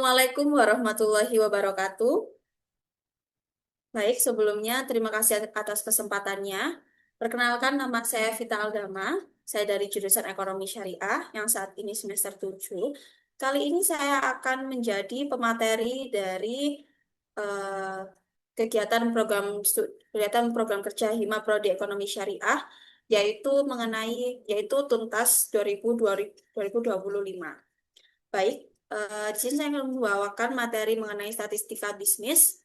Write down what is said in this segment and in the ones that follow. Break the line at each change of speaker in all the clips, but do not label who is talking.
Assalamualaikum warahmatullahi wabarakatuh. Baik, sebelumnya terima kasih atas kesempatannya. Perkenalkan, nama saya Vita Aldama. Saya dari jurusan Ekonomi Syariah yang saat ini semester 7. Kali ini saya akan menjadi pemateri dari eh, kegiatan program kerja Hima Prodi Ekonomi Syariah, yaitu tuntas 2025. Baik, di sini saya akan membawakan materi mengenai statistika bisnis.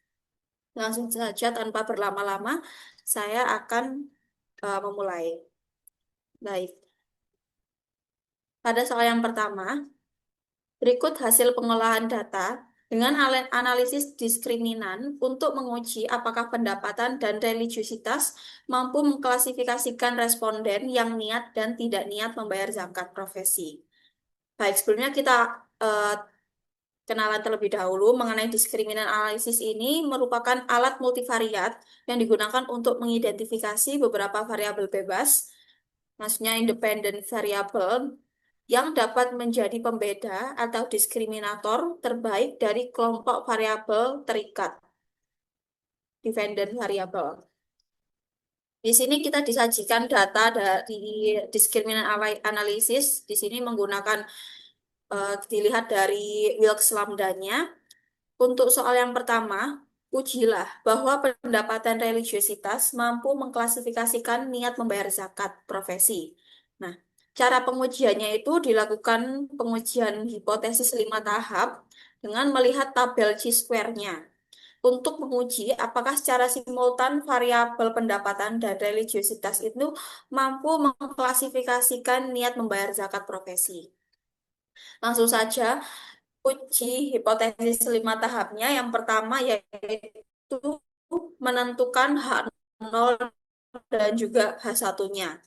Langsung saja tanpa berlama-lama, saya akan memulai. Baik, pada soal yang pertama, berikut hasil pengolahan data dengan analisis diskriminan untuk menguji apakah pendapatan dan religiusitas mampu mengklasifikasikan responden yang niat dan tidak niat membayar zakat profesi. Baik, sebelumnya kita eh, kenalan terlebih dahulu mengenai diskriminan analisis ini merupakan alat multivariat yang digunakan untuk mengidentifikasi beberapa variabel bebas, maksudnya independent variable, yang dapat menjadi pembeda atau diskriminator terbaik dari kelompok variabel terikat, dependent variable. Di sini kita disajikan data dari diskriminan analisis. Di sini menggunakan dilihat dari Wilks lambdanya. Untuk soal yang pertama, ujilah bahwa pendapatan religiositas mampu mengklasifikasikan niat membayar zakat profesi. Nah, cara pengujiannya itu dilakukan pengujian hipotesis 5 tahap dengan melihat tabel chi-square-nya untuk menguji apakah secara simultan variabel pendapatan dan religiositas itu mampu mengklasifikasikan niat membayar zakat profesi. Langsung saja, uji hipotesis 5 tahapnya. Yang pertama yaitu menentukan H0 dan juga H1-nya.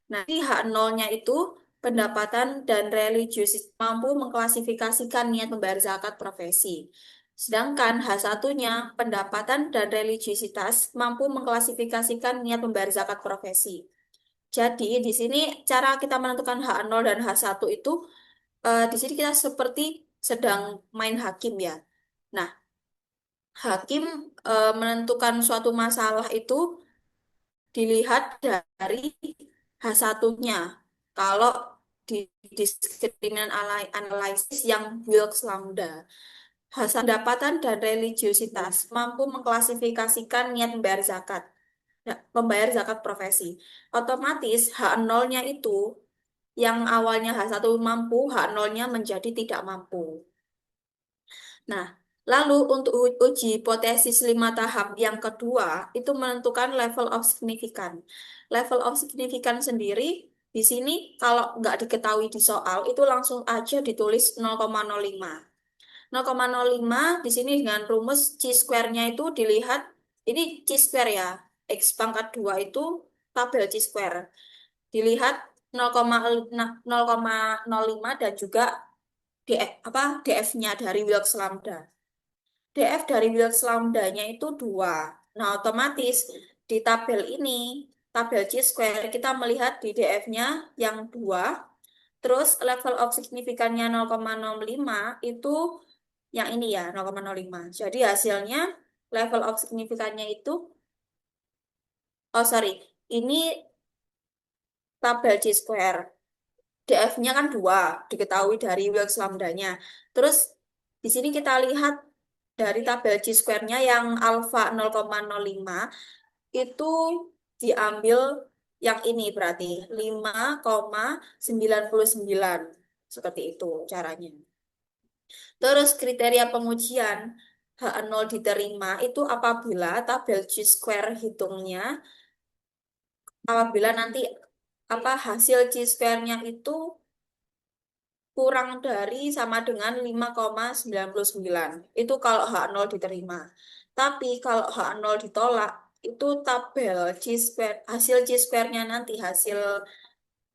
Nanti H0-nya itu pendapatan dan religiusitas mampu mengklasifikasikan niat membayar zakat profesi. Sedangkan H1-nya pendapatan dan religiusitas mampu mengklasifikasikan niat membayar zakat profesi. Jadi di sini cara kita menentukan H0 dan H1 itu di sini kita seperti sedang main hakim ya. Nah, hakim menentukan suatu masalah itu dilihat dari H1-nya. Kalau di diskriminan analisis yang Wilks Lambda, hasil pendapatan dan religiusitas mampu mengklasifikasikan niat membayar zakat. Nah, membayar zakat profesi. Otomatis H0-nya itu yang awalnya H1 mampu, H0-nya menjadi tidak mampu. Nah, lalu untuk uji hipotesis 5 tahap yang kedua, itu menentukan level of significance. Level of significance sendiri, di sini kalau nggak diketahui di soal, itu langsung aja ditulis 0,05. 0,05 di sini dengan rumus chi-square-nya itu dilihat, ini chi-square ya, X pangkat 2 itu tabel chi-square. Dilihat 0,05 dan juga DF-nya dari Wilks Lambda. DF dari Wilks Lambda-nya itu 2. Nah, otomatis di tabel ini, tabel chi-square, kita melihat di DF-nya yang 2, terus level of signifikannya 0,05 itu yang ini ya, 0,05. Jadi hasilnya level of signifikannya itu, oh sorry, ini tabel chi-square. DF-nya kan 2, diketahui dari Wilks Lambda-nya. Terus di sini kita lihat dari tabel chi-square-nya yang alfa 0,05 itu diambil yang ini berarti 5,99. Seperti itu caranya. Terus kriteria pengujian H0 diterima itu apabila tabel chi-square hitungnya, apabila nanti hasil chi-square-nya itu kurang dari sama dengan 5,99. Itu kalau H0 diterima. Tapi kalau H0 ditolak, itu tabel chi-square, hasil chi-square-nya nanti, hasil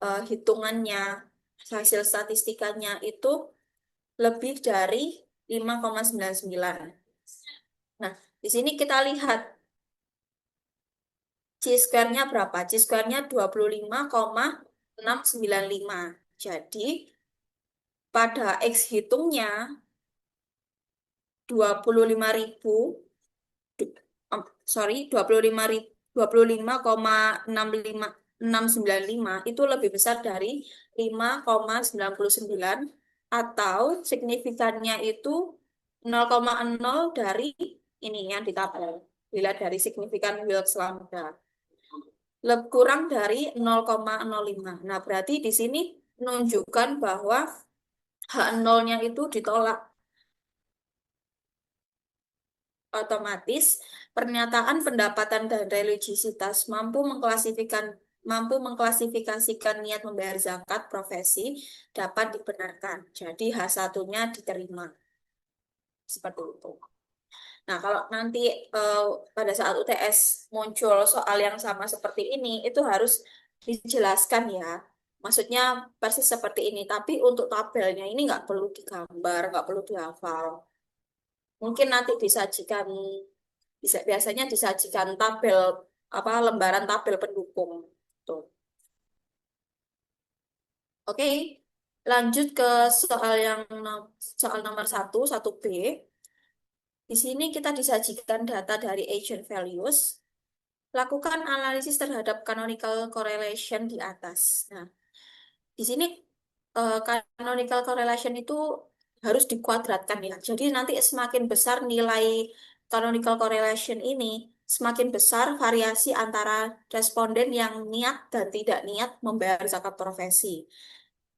hitungannya, hasil statistikanya itu lebih dari 5,99. Nah, di sini kita lihat chi-square-nya berapa? Chi-square-nya 25,695. Jadi, pada X hitungnya 25.000, sorry, 25.000, 25,65695 itu lebih besar dari 5,99, atau signifikannya itu 0,0 dari ini yang ditabel. Bila dari signifikan Wilks lambda kurang dari 0,05. Nah, berarti di sini menunjukkan bahwa H0-nya itu ditolak. Otomatis, pernyataan pendapatan dan religiositas mampu mengklasifikasikan niat membayar zakat profesi dapat dibenarkan. Jadi H1-nya diterima. Seperti itu. Nah, kalau nanti eh, pada saat UTS muncul soal yang sama seperti ini, itu harus dijelaskan ya. Maksudnya persis seperti ini, tapi untuk tabelnya ini nggak perlu digambar, nggak perlu dihafal. Mungkin nanti disajikan, biasanya disajikan tabel apa lembaran tabel pendukung. Tuh. Oke, lanjut ke soal yang soal nomor satu B. Di sini kita disajikan data dari agent values. Lakukan analisis terhadap canonical correlation di atas. Nah, di sini canonical correlation itu harus dikuadratkan ya. Jadi nanti semakin besar nilai canonical correlation ini, semakin besar variasi antara responden yang niat dan tidak niat membayar zakat profesi,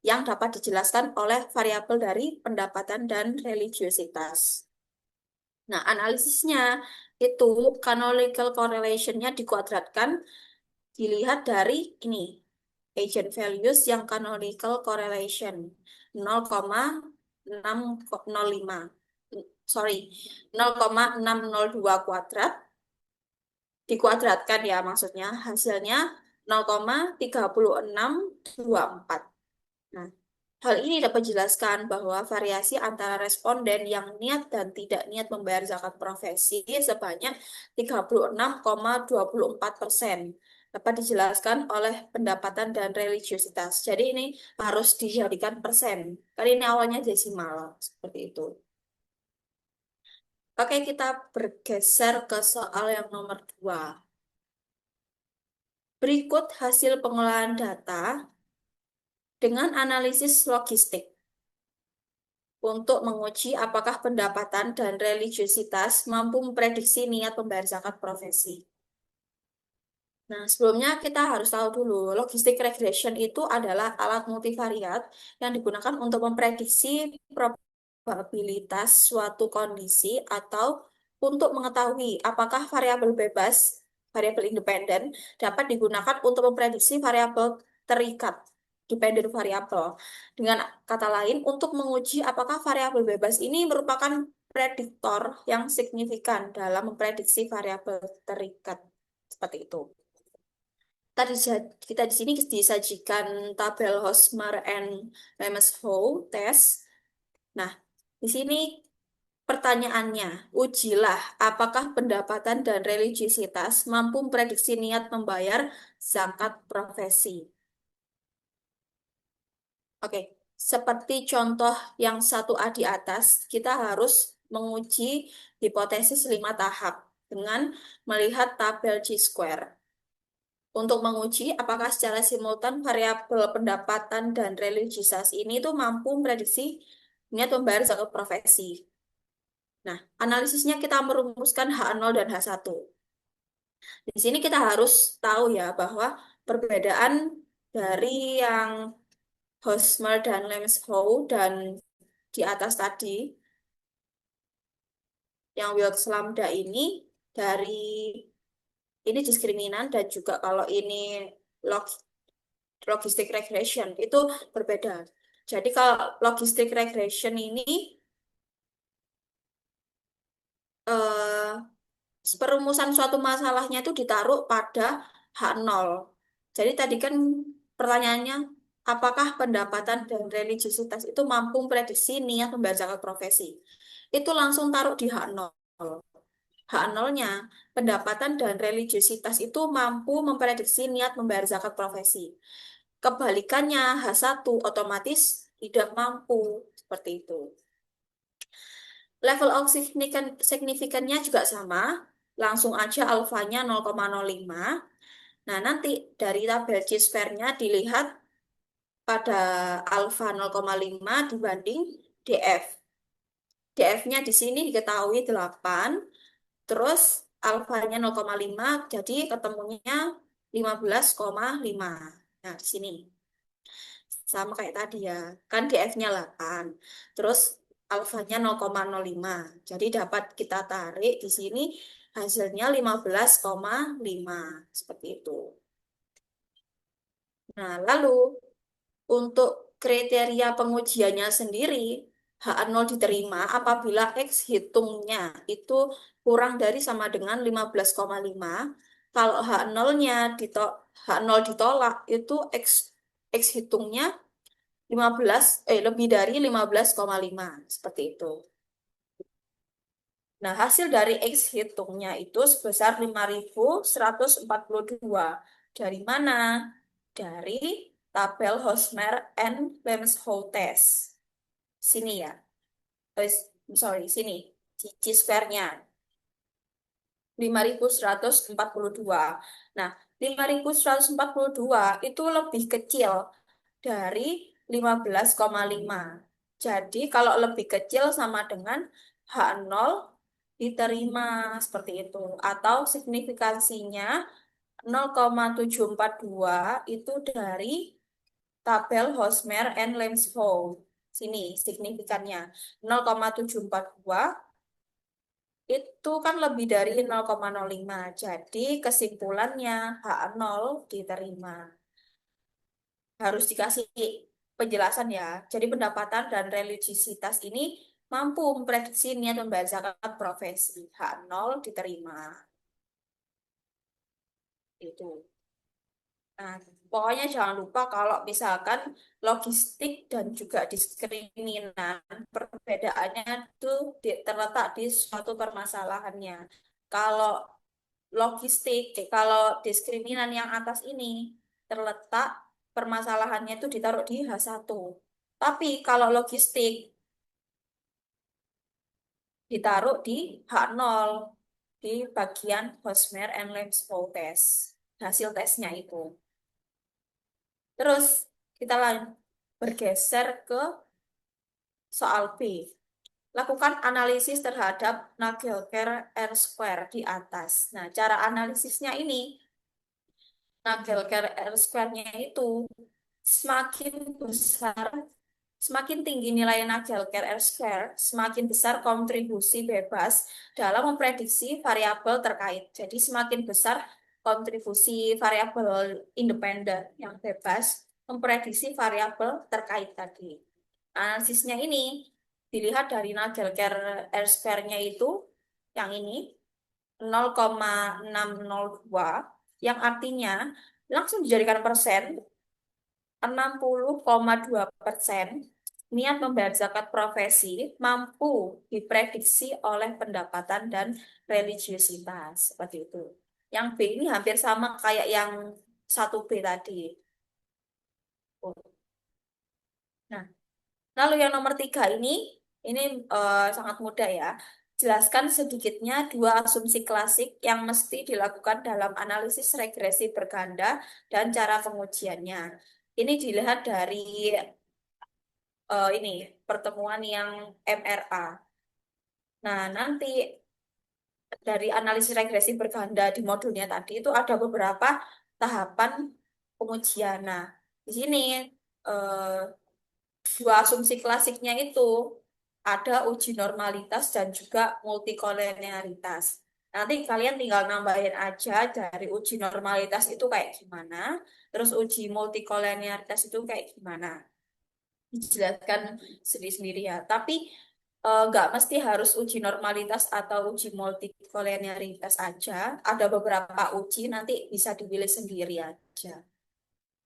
yang dapat dijelaskan oleh variabel dari pendapatan dan religiositas. Nah, analisisnya itu canonical correlation-nya dikuadratkan dilihat dari ini, agent values yang canonical correlation 0,605. Sorry, 0,602 kuadrat dikuadratkan ya, maksudnya hasilnya 0,3624. Nah, hal ini dapat dijelaskan bahwa variasi antara responden yang niat dan tidak niat membayar zakat profesi sebanyak 36,24% dapat dijelaskan oleh pendapatan dan religiositas. Jadi ini harus dijadikan persen. Kali ini awalnya desimal, seperti itu. Oke, kita bergeser ke soal yang nomor 2. Berikut hasil pengolahan data dengan analisis logistik untuk menguji apakah pendapatan dan religiositas mampu memprediksi niat pembayar zakat profesi. Nah, sebelumnya kita harus tahu dulu, logistic regression itu adalah alat multivariat yang digunakan untuk memprediksi probabilitas suatu kondisi atau untuk mengetahui apakah variabel bebas, variabel independen, dapat digunakan untuk memprediksi variabel terikat, dependent variabel. Dengan kata lain, untuk menguji apakah variabel bebas ini merupakan prediktor yang signifikan dalam memprediksi variabel terikat. Seperti itu. Tadi kita di sini disajikan tabel Hosmer and Lemeshow test. Nah, di sini pertanyaannya, ujilah apakah pendapatan dan religiositas mampu memprediksi niat membayar zakat profesi. Oke, seperti contoh yang 1A di atas, kita harus menguji hipotesis 5 tahap dengan melihat tabel Chi-square. Untuk menguji apakah secara simultan variabel pendapatan dan religiositas ini tuh mampu memprediksi niat membayar zakat profesi. Nah, analisisnya kita merumuskan H0 dan H1. Di sini kita harus tahu ya bahwa perbedaan dari yang Hosmer dan Lemeshow dan di atas tadi, yang Wilks lambda ini dari ini diskriminan dan juga kalau ini log logistic regression itu berbeda. Jadi kalau logistic regression ini eh, perumusan suatu masalahnya itu ditaruh pada H0. Jadi tadi kan pertanyaannya apakah pendapatan dan religiositas itu mampu memprediksi niat membayar zakat profesi? Itu langsung taruh di H0. H0-nya, pendapatan dan religiositas itu mampu memprediksi niat membayar zakat profesi. Kebalikannya, H1 otomatis tidak mampu. Seperti itu. Level of signifikannya juga sama. Langsung aja alfanya 0,05. Nah, nanti dari tabel Chi-square-nya dilihat pada alfa 0,5 dibanding DF. DF-nya di sini diketahui 8, terus alfanya 0,5, jadi ketemunya 15,5. Nah, di sini sama kayak tadi ya. Kan DF-nya 8, terus alfanya 0,05. Jadi dapat kita tarik di sini hasilnya 15,5. Seperti itu. Nah, lalu untuk kriteria pengujiannya sendiri, H0 diterima apabila X hitungnya itu kurang dari sama dengan 15,5. Kalau H0-nya H0 ditolak, itu X hitungnya lebih dari 15,5. Seperti itu. Nah, hasil dari X hitungnya itu sebesar 5.142. Dari mana? Dari tabel Hosmer and Lemeshow test. Sini ya. Eh, sorry, sini. Chi-square-nya. 5.142. Nah, 5.142 itu lebih kecil dari 15,5. Jadi, kalau lebih kecil sama dengan H0 diterima seperti itu. Atau signifikansinya 0,742 itu dari tabel Hosmer and Lemeshow. Sini signifikannya 0,742 itu kan lebih dari 0,05. Jadi kesimpulannya H0 diterima. Harus dikasih penjelasan ya. Jadi pendapatan dan religiositas ini mampu memprediksi niat membayar zakat profesi. H0 diterima. Itu. Nah, pokoknya jangan lupa kalau misalkan logistik dan juga diskriminan, perbedaannya itu terletak di suatu permasalahannya. Kalau kalau diskriminan yang atas ini terletak permasalahannya itu ditaruh di H1. Tapi kalau logistik ditaruh di H0 di bagian Hosmer and Lemeshow test. Hasil tesnya itu. Terus kita bergeser ke soal B. Lakukan analisis terhadap Nagelkar R-square di atas. Nah, cara analisisnya ini, Nagelkar R-square-nya itu semakin besar, semakin tinggi nilai Nagelkar R-square, semakin besar kontribusi bebas dalam memprediksi variabel terkait. Jadi semakin besar kontribusi variabel independen yang bebas memprediksi variabel terkait tadi. Analisisnya ini dilihat dari Nagelkar R-square-nya itu yang ini 0,602 yang artinya langsung dijadikan persen 60,2% niat membayar zakat profesi mampu diprediksi oleh pendapatan dan religiositas seperti itu. Yang B ini hampir sama kayak yang 1B tadi. Nah, lalu yang nomor 3 ini sangat mudah ya. Jelaskan sedikitnya dua asumsi klasik yang mesti dilakukan dalam analisis regresi berganda dan cara pengujiannya. Ini dilihat dari ini pertemuan yang MRA. Nah, nanti dari analisis regresi berganda di modulnya tadi itu ada beberapa tahapan pengujian. Nah, di sini eh, dua asumsi klasiknya itu ada uji normalitas dan juga multikolenialitas. Nanti kalian tinggal nambahin aja dari uji normalitas itu kayak gimana, terus uji multikolenialitas itu kayak gimana. Dijelaskan sendiri-sendiri ya. Tapi nggak mesti harus uji normalitas atau uji multikolenialitas aja. Ada beberapa uji nanti bisa dipilih sendiri aja.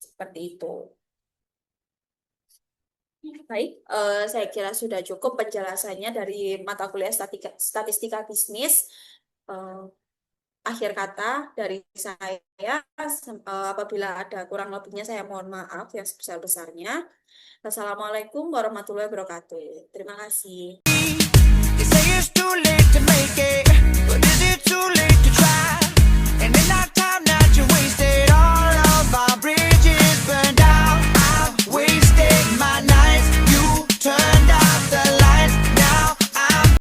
Seperti itu. Baik, saya kira sudah cukup penjelasannya dari mata kuliah statistika bisnis. Eh, Akhir kata dari saya, apabila ada kurang lebihnya saya mohon maaf yang sebesar-besarnya. Wassalamualaikum warahmatullahi wabarakatuh. Terima kasih.
They say it's too late to make it.